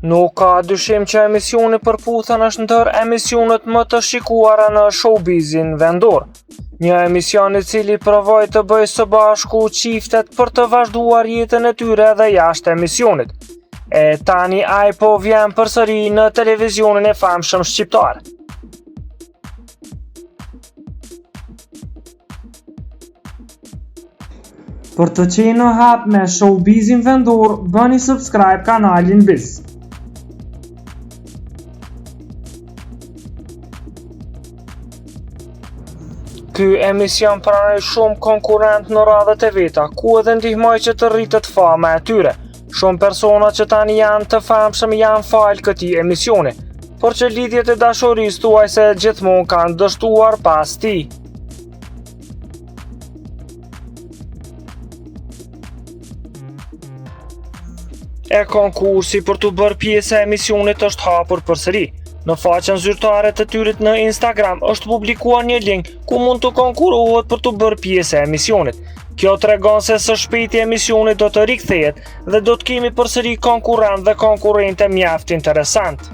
Nuk ka dyshim që emisioni Përputhen është ndër emisionet më të shikuara në showbizin vendor. Një emision i cili provoi të bëjë së bashku çiftet për të vazhduar jetën e tyre edhe jashtë emisionit. E tani ai po vjen përsëri në televizionin e famshëm shqiptar. Për të qenë në hap me showbizin vendor, bëni subscribe kanalin Biz. Ky emision pranoi shumë konkurrent në radhët e veta, ku edhe ndihmoi që të rritet fama e tyre. Shumë persona që tani janë të famshëm janë fal këtij emisioni, por që lidhjet e dashurisë thuajse gjithmonë kanë dështuar pas tij. E konkursi për të bërë pjesë e emisionit është hapur përsëri. Në faqen zyrtare të tyret në Instagram është publikuar një link ku mund të konkurohet për të bërë pjesë e emisionit. Kjo tregon se së shpejti emisioni do të rikthehet dhe do të kemi përsëri konkurrent dhe konkurrente mjaft interesant.